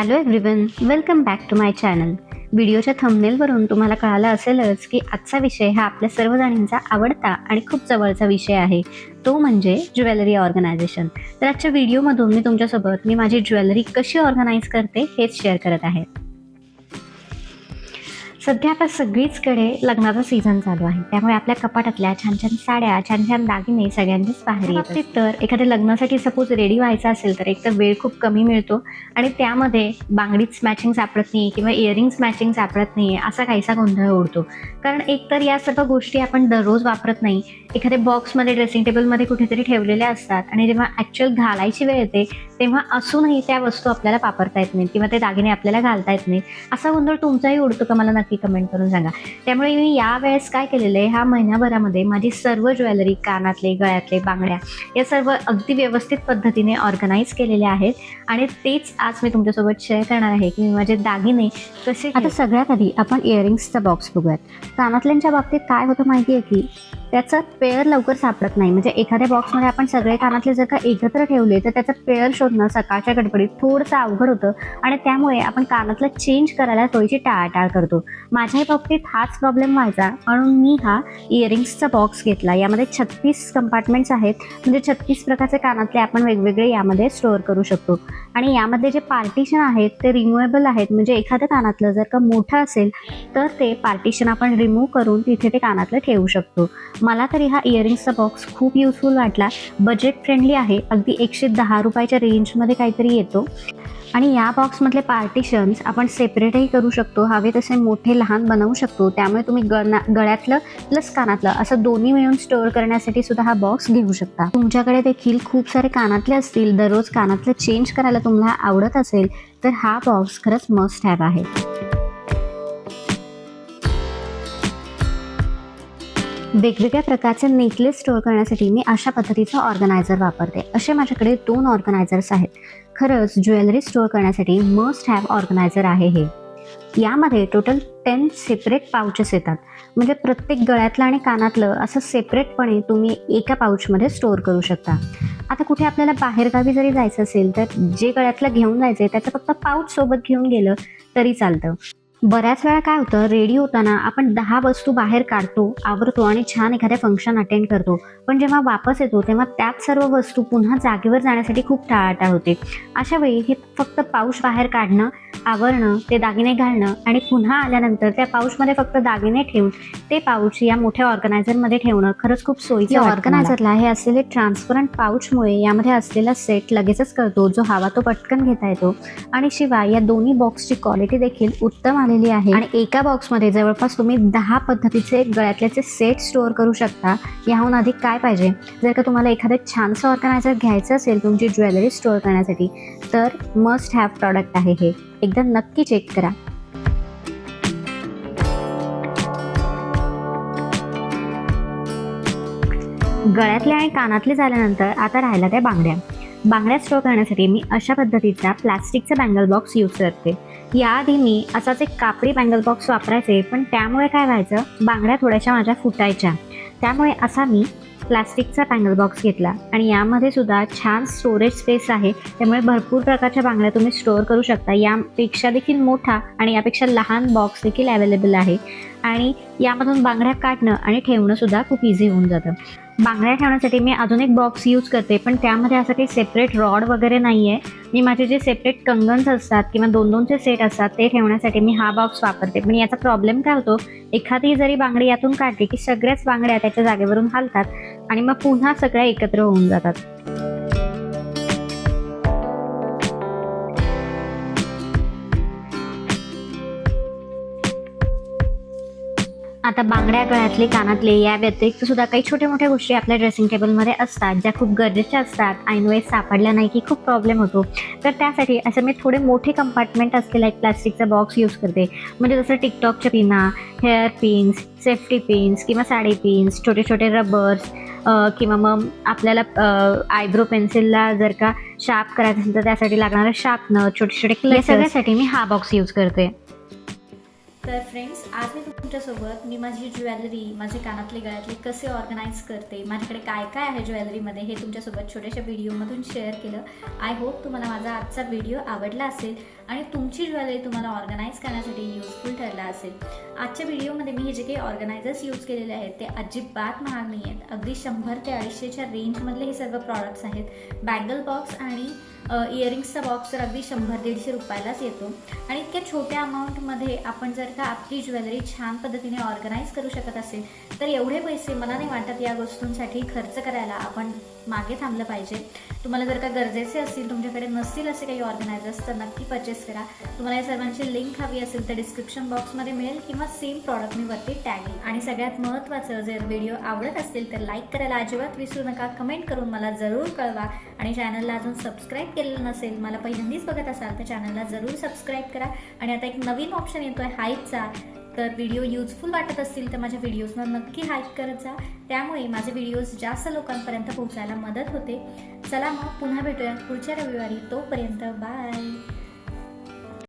Hello everyone, welcome back to my channel. व्हिडिओच्या थंबनेलवरून तुम्हाला कळालं असेलच की आजचा विषय हा आपल्या सर्वजणींचा आवडता आणि खूप जवळचा विषय आहे, तो म्हणजे ज्वेलरी ऑर्गनायझेशन. तर आजच्या व्हिडिओमधून मी तुमच्यासोबत माझी ज्वेलरी कशी ऑर्गनाईज करते हेच शेअर करत आहे. सध्या आता सगळीचकडे लग्नाचा सीझन चालू आहे, त्यामुळे आपल्या कपाटातल्या छान छान साड्या, छान छान दागिने सगळ्यांचीच बाहेर येतात. तर एखाद्या लग्नासाठी सपोज रेडी व्हायचं असेल तर एक तर वेळ खूप कमी मिळतो आणि त्यामध्ये बांगडीच मॅचिंग सापडत नाही किंवा इयरिंग्स मॅचिंग सापडत नाही, असा काहीसा गोंधळ उडतो. कारण एकतर या सर्व गोष्टी आपण दररोज वापरत नाही, एखाद्या बॉक्समध्ये ड्रेसिंग टेबलमध्ये कुठेतरी ठेवलेल्या असतात आणि जेव्हा ॲक्च्युअल घालायची वेळ येते तेव्हा असूनही त्या वस्तू आपल्याला वापरता येत नाहीत किंवा ते दागिने आपल्याला घालता येत नाही. असा गोंधळ तुमचाही उडतो का मला नक्की कमेंट करून सांगा. त्यामुळे मी यावेळेस काय केलेलं आहे, ह्या महिन्याभरामध्ये माझी सर्व ज्वेलरी, कानातले, गळ्यातले, बांगड्या या सर्व अगदी व्यवस्थित पद्धतीने ऑर्गनाईज केलेल्या आहेत आणि तेच आज मी तुमच्यासोबत शेअर करणार आहे की माझे दागिने कसे. आता सगळ्यात आधी आपण इयरिंग्सचा बॉक्स बघूयात. कानातल्यांच्या बाबतीत काय होतं माहिती आहे की त्याचा पेअर लवकर सापडत नाही. म्हणजे एखाद्या बॉक्समध्ये आपण सगळे कानातले जर का एकत्र ठेवले तर त्याचा पेअर शोधणं सकाळच्या गडबडीत थोडंसं अवघड होतं आणि त्यामुळे आपण कानातलं चेंज करायला थोडीशी टाळाटाळ करतो. माझ्याही बाबतीत हाच प्रॉब्लेम व्हायचा, म्हणून मी हा इयरिंग्सचा बॉक्स घेतला. यामध्ये 36 कंपार्टमेंट्स आहेत, म्हणजे 36 प्रकारचे कानातले आपण वेगवेगळे यामध्ये स्टोअर करू शकतो. आणि यामध्ये जे पार्टिशन आहेत ते रिमूवेबल आहेत. म्हणजे एखादं कानातलं जर का मोठं असेल तर ते पार्टिशन आपण रिमूव्ह करून तिथे ते कानातलं ठेवू शकतो. मला तरी हा इयरिंग्सचा बॉक्स खूप युजफुल वाटला. बजेट फ्रेंडली आहे, अगदी 110 रुपयाच्या रेंजमध्ये काहीतरी येतो. आणि या बॉक्समधले पार्टिशन्स आपण सेपरेटही करू शकतो, हवे तसे मोठे लहान बनवू शकतो. त्यामुळे तुम्ही गळ्यातलं प्लस कानातलं असं दोन्ही मिळून स्टोअर करण्यासाठी सुद्धा हा बॉक्स घेऊ शकता. तुमच्याकडे देखील खूप सारे कानातले असतील, दररोज कानातलं चेंज करायला तुम्हाला आवडत असेल तर हा बॉक्स खरंच मस्ट हॅव आहे. वेगवेगळ्या प्रकारचे नेकलेस स्टोअर करण्यासाठी मी अशा पद्धतीचं ऑर्गनायझर वापरते. असे माझ्याकडे 2 ऑर्गनायझर्स आहेत. खरंच ज्वेलरी स्टोअर करण्यासाठी मस्ट हॅव ऑर्गनायझर आहे हे. यामध्ये टोटल 10 सेपरेट पाउचेस येतात. म्हणजे प्रत्येक गळ्यातलं आणि कानातलं असं सेपरेटपणे तुम्ही एका पाऊचमध्ये स्टोअर करू शकता. आता कुठे आपल्याला बाहेरगावी जरी जायचं असेल तर जे गळ्यातलं घेऊन जायचं आहे त्याचं फक्त पाऊच सोबत घेऊन गेलं तरी चालतं. बऱ्याच वेळा काय होतं, रेडी होताना आपण 10 वस्तू बाहेर काढतो, आवरतो आणि छान एखाद्या फंक्शन अटेंड करतो, पण जेव्हा वापस येतो तेव्हा त्याच सर्व वस्तू पुन्हा जागेवर जाण्यासाठी खूप टाळाटाळ होते. अशा वेळी हे फक्त पाऊच बाहेर काढणं, आवरणं, ते दागिने घालणं आणि पुन्हा आल्यानंतर त्या पाऊचमध्ये फक्त दागिने ठेवून ते पाऊच या मोठ्या ऑर्गनायझरमध्ये ठेवणं खरंच खूप सोयीचं. ऑर्गनायझरला हे असलेले ट्रान्सपरंट पाऊचमुळे यामध्ये असलेला सेट लगेचच कळतो, जो हवा तो पटकन घेता येतो. आणि शिवाय या दोन्ही बॉक्सची क्वालिटी देखील उत्तम आलेली आहे. आणि एका बॉक्समध्ये जवळपास तुम्ही 10 पद्धतीचे गळ्यातल्याचे सेट स्टोअर करू शकता. याहून अधिक काय पाहिजे. जर का तुम्हाला एखादं छानसं ऑर्गनायझर घ्यायचं असेल तुमची ज्वेलरी स्टोअर करण्यासाठी तर मस्ट हॅव प्रॉडक्ट आहे हे. एकदा नक्की चेक करा. गळ्यातले आणि कानातले झाल्यानंतर आता राहिला त्या बांगड्या स्टोअर करण्यासाठी मी अशा पद्धतीचा प्लास्टिकचा बँगल बॉक्स यूज करते. याआधी मी असाच एक कापडी बँगल बॉक्स वापरायचे, पण त्यामुळे काय व्हायचं, बांगड्या थोड्याशा माझ्या फुटायच्या. त्यामुळे असा मी प्लास्टिकचा बँगल बॉक्स घेतला आणि यामध्ये सुद्धा छान स्टोरेज स्पेस आहे. त्यामुळे भरपूर प्रकारच्या बांगड्या तुम्ही स्टोअर करू शकता. यापेक्षा देखील मोठा आणि यापेक्षा लहान बॉक्स देखील अवेलेबल आहे आणि यामधून बांगड्या काढणं आणि ठेवणं सुद्धा खूप इझी होऊन जातं. बांगड्या ठेवण्यासाठी मी अजून एक बॉक्स यूज करते, पण त्यामध्ये असं काही सेपरेट रॉड वगैरे नाही आहे. मी माझे जे सेपरेट कंगन्स असतात किंवा 2-2चे सेट असतात ते ठेवण्यासाठी मी हा बॉक्स वापरते. पण याचा प्रॉब्लेम काय होतो, एखादी जरी बांगडी यातून काढली की सगळ्याच बांगड्या त्याच्या जागेवरून हलतात आणि मग पुन्हा सगळ्या एकत्र होऊन जातात. आता बांगड्या, गळ्यातले, कानातले या व्यतिरिक्त सुद्धा काही छोट्या मोठ्या गोष्टी आपल्या ड्रेसिंग टेबलमध्ये असतात ज्या खूप गरजेच्या असतात. ऐनवेळेस सापडल्या नाही की खूप प्रॉब्लेम होतो. तर त्यासाठी असं मी थोडे मोठे कंपार्टमेंट असलेला एक प्लास्टिकचा बॉक्स यूज करते. म्हणजे जसं टिकटॉकच्या पिना, हेअर पिन्स, सेफ्टी पिन्स किंवा साडी पिन्स, छोटे छोटे रबर्स किंवा मग आपल्याला आयब्रो पेन्सिलला जर का शार्प करायचं असेल तर त्यासाठी लागणारं शार्पनर, छोटे छोटे क्ले, सगळ्यासाठी मी हा बॉक्स यूज करते. तर फ्रेंड्स, आज मी तुमच्यासोबत माझी ज्वेलरी, माझे कानातले गळ्यातले कसे ऑर्गनाईज करते, माझ्याकडे काय काय आहे ज्वेलरीमध्ये हे तुमच्यासोबत छोट्याशा व्हिडिओमधून शेअर केलं. आय होप तुम्हाला माझा आजचा व्हिडिओ आवडला असेल आणि तुमची ज्वेलरी तुम्हाला ऑर्गनाईज करण्यासाठी युजफुल ठरला असेल. आजच्या व्हिडिओमध्ये मी हे जे काही ऑर्गनायझर्स यूज केलेले आहेत ते अजिबात महाग नाही आहेत. अगदी 100 ते 250च्या रेंजमधले हे सर्व प्रॉडक्ट्स आहेत. बँगल बॉक्स आणि इयरिंग्सचा बॉक्स तर अगदी 100-150 रुपयालाच येतो. आणि इतक्या छोट्या अमाऊंटमध्ये आपण जर का आपली ज्वेलरी छान पद्धतीने ऑर्गनाईज करू शकत असेल तर एवढे पैसे मला नाही वाटत या गोष्टींसाठी खर्च करायला आपण मागे थांबलं पाहिजे. तुम्हाला जर का गरजेचे असतील, तुमच्याकडे नसतील असे काही ऑर्गनायझर्स तर नक्की परचेस करा. तुम्हाला या सर्वांची लिंक हवी असेल तर डिस्क्रिप्शन बॉक्समध्ये मिळेल किंवा सेम प्रॉडक्ट मी वरती टॅग येईल. आणि सगळ्यात महत्त्वाचं, जर व्हिडिओ आवडत असेल तर लाईक करायला अजिबात विसरू नका. कमेंट करून मला जरूर कळवा. आणि चॅनलला अजून सबस्क्राईब केलेलं नसेल, मला पहिल्यांदाच बघत असाल तर चॅनलला जरूर सबस्क्राईब करा. आणि आता एक नवीन ऑप्शन येतो आहे हाईकचा. तर व्हिडिओ युजफुल वाटत असतील तर माझ्या व्हिडिओजला नक्की हाईक करत जा. त्यामुळे माझे व्हिडिओज जास्त लोकांपर्यंत पोहोचायला मदत होते. चला मग पुन्हा भेटूया पुढच्या रविवारी. तोपर्यंत बाय.